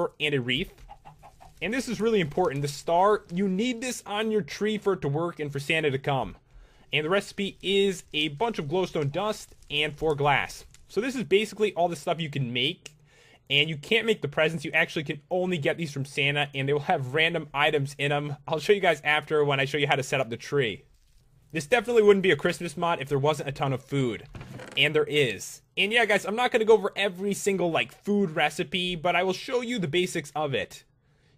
flower and a wreath. And this is really important. The star, you need this on your tree for it to work and for Santa to come. And the recipe is a bunch of glowstone dust and 4 glass. So this is basically all the stuff you can make. And you can't make the presents. You actually can only get these from Santa, and they will have random items in them. I'll show you guys after when I show you how to set up the tree. This definitely wouldn't be a Christmas mod if there wasn't a ton of food. And there is. And yeah, guys, I'm not going to go over every single, food recipe, but I will show you the basics of it.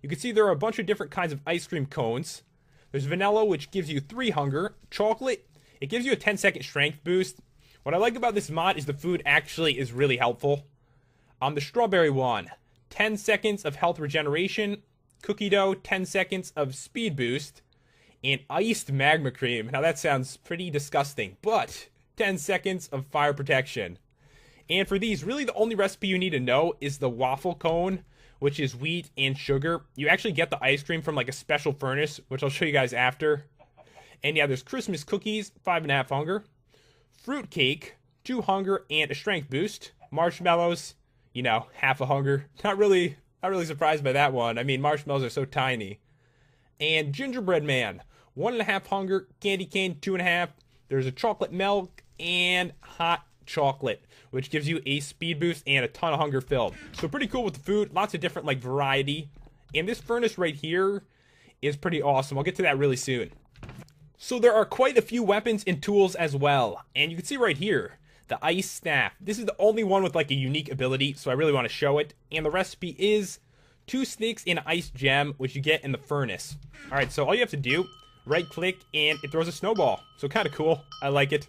You can see there are a bunch of different kinds of ice cream cones. There's vanilla, which gives you 3 hunger. Chocolate, it gives you a 10-second strength boost. What I like about this mod is the food actually is really helpful. The strawberry one, 10 seconds of health regeneration. Cookie dough, 10 seconds of speed boost. And iced magma cream. Now that sounds pretty disgusting, but 10 seconds of fire protection. And for these, really the only recipe you need to know is the waffle cone, which is wheat and sugar. You actually get the ice cream from a special furnace, which I'll show you guys after. And yeah, there's Christmas cookies, 5.5 hunger. Fruit cake, 2 hunger and a strength boost. Marshmallows, half a hunger. Not really surprised by that one. I mean, marshmallows are so tiny. And gingerbread man, 1.5 hunger. Candy cane, 2.5. There's a chocolate milk and hot chocolate, which gives you a speed boost and a ton of hunger filled. So pretty cool with the food. Lots of different variety. And this furnace right here is pretty awesome. I'll get to that really soon. So there are quite a few weapons and tools as well. And you can see right here, the ice staff. This is the only one with a unique ability, so I really want to show it. And the recipe is 2 snakes in ice gem, which you get in the furnace. Alright, so all you have to do, right click, and it throws a snowball. So kind of cool. I like it.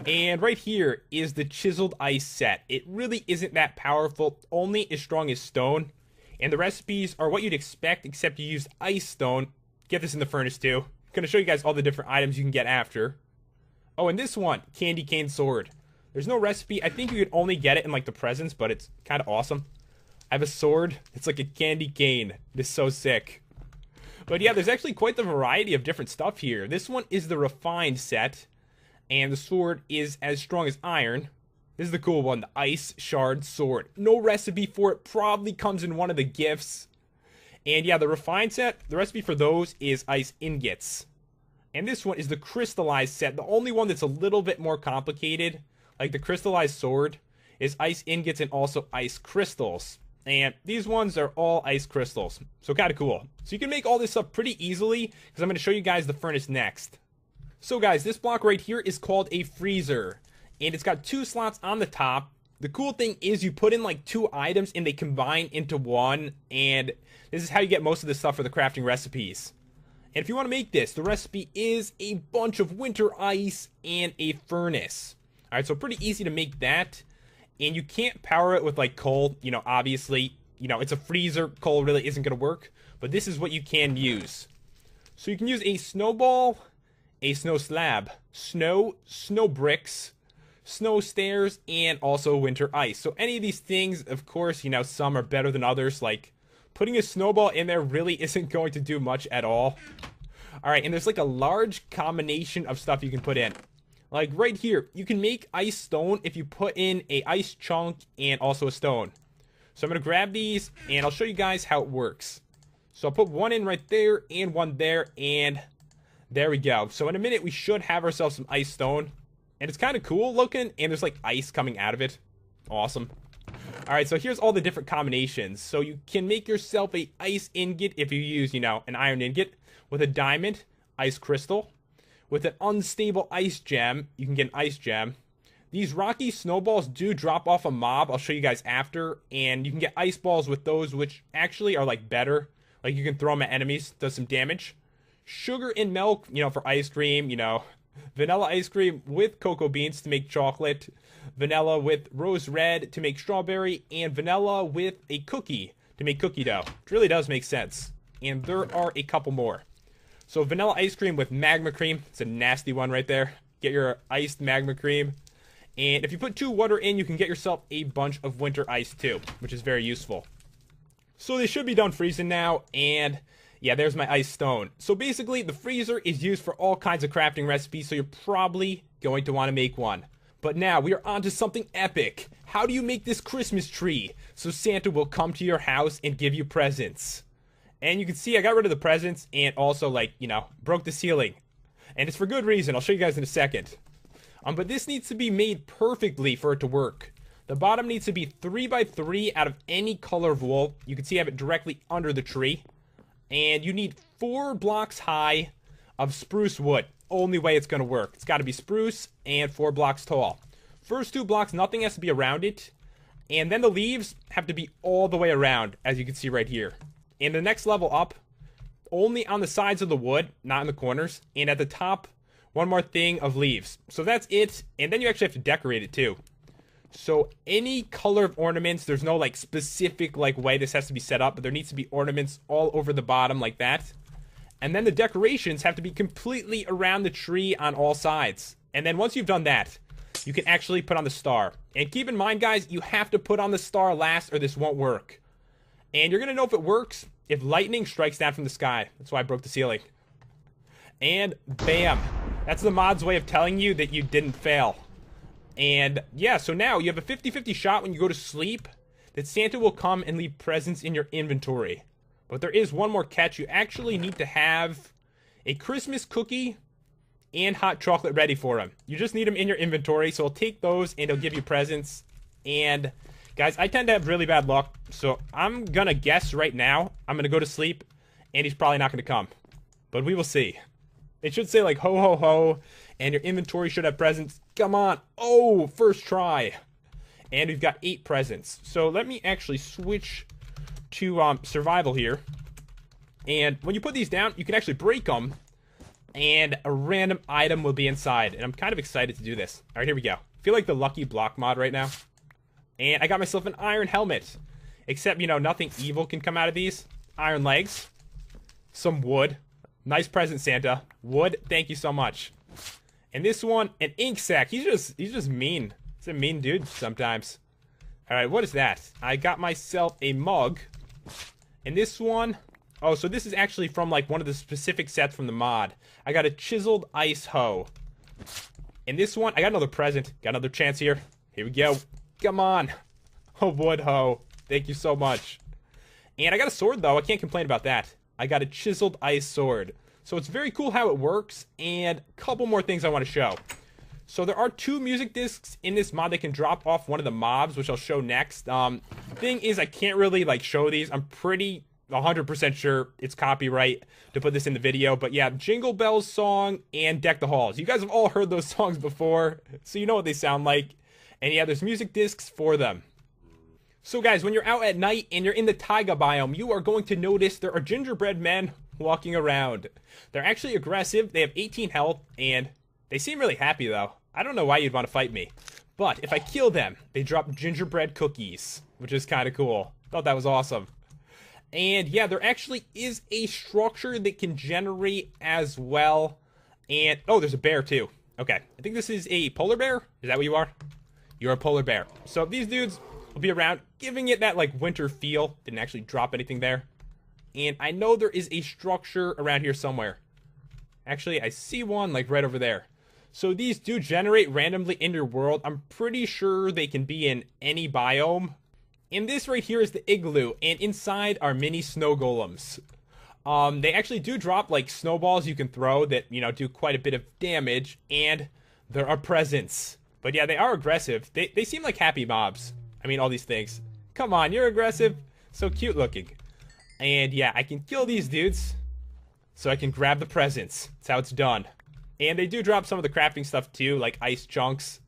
And right here is the chiseled ice set. It really isn't that powerful, only as strong as stone. And the recipes are what you'd expect, except you use ice stone. Get this in the furnace too. I'm going to show you guys all the different items you can get after. Oh, and this one, candy cane sword. There's no recipe. I think you could only get it in the presents, but it's kind of awesome. I have a sword. It's like a candy cane. It is so sick. But yeah, there's actually quite the variety of different stuff here. This one is the refined set. And the sword is as strong as iron. This is the cool one, the ice shard sword. No recipe for it. Probably comes in one of the gifts. And yeah, the refined set, the recipe for those is ice ingots. And this one is the crystallized set. The only one that's a little bit more complicated, like the crystallized sword, is ice ingots and also ice crystals. And these ones are all ice crystals. So kind of cool. So you can make all this stuff pretty easily, because I'm going to show you guys the furnace next. So guys, this block right here is called a freezer. And it's got 2 slots on the top. The cool thing is you put in 2 items and they combine into one. And this is how you get most of the stuff for the crafting recipes. And if you want to make this, the recipe is a bunch of winter ice and a furnace. Alright, so pretty easy to make that. And you can't power it with coal, obviously. It's a freezer, coal really isn't going to work. But this is what you can use. So you can use a snowball, a snow slab, snow bricks, snow stairs, and also winter ice. So any of these things, of course, some are better than others. Putting a snowball in there really isn't going to do much at all. Alright, and there's a large combination of stuff you can put in. Right here, you can make ice stone if you put in a ice chunk and also a stone. So I'm going to grab these and I'll show you guys how it works. So I'll put one in right there and one there, and there we go. So in a minute we should have ourselves some ice stone. And it's kind of cool looking, and there's ice coming out of it. Awesome. Alright, so here's all the different combinations. So you can make yourself a ice ingot if you use, an iron ingot. With a diamond, ice crystal. With an unstable ice gem, you can get an ice gem. These rocky snowballs do drop off a mob. I'll show you guys after. And you can get ice balls with those, which actually are better. You can throw them at enemies, does some damage. Sugar and milk, for ice cream, Vanilla ice cream with cocoa beans to make chocolate. Vanilla with rose red to make strawberry. And vanilla with a cookie to make cookie dough. Which really does make sense. And there are a couple more. So vanilla ice cream with magma cream. It's a nasty one right there. Get your iced magma cream. And if you put 2 water in, you can get yourself a bunch of winter ice too, which is very useful. So they should be done freezing now. And yeah, there's my ice stone. So basically, the freezer is used for all kinds of crafting recipes, so you're probably going to want to make one. But now we are on to something epic. How do you make this Christmas tree so Santa will come to your house and give you presents? And you can see I got rid of the presents and also, like, you know, broke the ceiling. And it's for good reason. I'll show you guys in a second. But this needs to be made perfectly for it to work. The bottom needs to be 3 by 3 out of any color of wool. You can see I have it directly under the tree. And you need 4 blocks high of spruce wood. Only way it's going to work. It's got to be spruce and 4 blocks tall. First 2 blocks, nothing has to be around it. And then the leaves have to be all the way around, as you can see right here. And the next level up, only on the sides of the wood, not in the corners. And at the top, one more thing of leaves. So that's it. And then you actually have to decorate it too. So any color of ornaments, there's no like specific like way this has to be set up, but there needs to be ornaments all over the bottom like that. And then the decorations have to be completely around the tree on all sides. And then once you've done that, you can actually put on the star. And keep in mind, guys, you have to put on the star last or this won't work. And you're going to know if it works if lightning strikes down from the sky. That's why I broke the ceiling. And bam. That's the mod's way of telling you that you didn't fail. And yeah, so now you have a 50-50 shot when you go to sleep that Santa will come and leave presents in your inventory. But there is one more catch. You actually need to have a Christmas cookie and hot chocolate ready for him. You just need them in your inventory, so he'll take those and he'll give you presents. And guys, I tend to have really bad luck, so I'm gonna guess right now, I'm gonna go to sleep, and he's probably not gonna come. But we will see. It should say like ho ho ho, and your inventory should have presents. Come on. Oh, first try. And we've got 8 presents. So let me actually switch to survival here. And when you put these down, you can actually break them, and a random item will be inside. And I'm kind of excited to do this. All right, here we go. I feel like the lucky block mod right now. And I got myself an iron helmet. Except, you know, nothing evil can come out of these. Iron legs. Some wood. Nice present, Santa. Wood, thank you so much. And this one, an ink sac. He's just mean. He's a mean dude sometimes. All right, what is that? I got myself a mug. And this one, oh, so this is actually from like one of the specific sets from the mod. I got a chiseled ice hoe. And this one, I got another present. Got another chance here. Here we go. Come on. A wood hoe. Thank you so much. And I got a sword though. I can't complain about that. I got a chiseled ice sword. So it's very cool how it works. And a couple more things I want to show. So there are 2 music discs in this mod that can drop off one of the mobs, which I'll show next. Thing is, I can't really like show these. I'm pretty 100% sure it's copyright to put this in the video. But yeah, Jingle Bells song and Deck the Halls. You guys have all heard those songs before, so you know what they sound like. And yeah, there's music discs for them. So guys, when you're out at night and you're in the taiga biome, you are going to notice there are gingerbread men walking around. They're actually aggressive. They have 18 health, and they seem really happy though. I don't know why you'd want to fight me. But if I kill them, they drop gingerbread cookies, which is kind of cool. Thought that was awesome. And yeah, there actually is a structure that can generate as well. And, oh, there's a bear too. Okay, I think this is a polar bear. Is that what you are? You're a polar bear. So these dudes will be around, giving it that like winter feel. Didn't actually drop anything there. And I know there is a structure around here somewhere. Actually, I see one like right over there. So these do generate randomly in your world. I'm pretty sure they can be in any biome. And this right here is the igloo, and inside are mini snow golems. They actually do drop like snowballs you can throw that, you know, do quite a bit of damage, and there are presents. But yeah, they are aggressive. They seem like happy mobs. I mean, all these things. Come on, you're aggressive. So cute looking. And yeah, I can kill these dudes so I can grab the presents. That's how it's done. And they do drop some of the crafting stuff too, like ice chunks.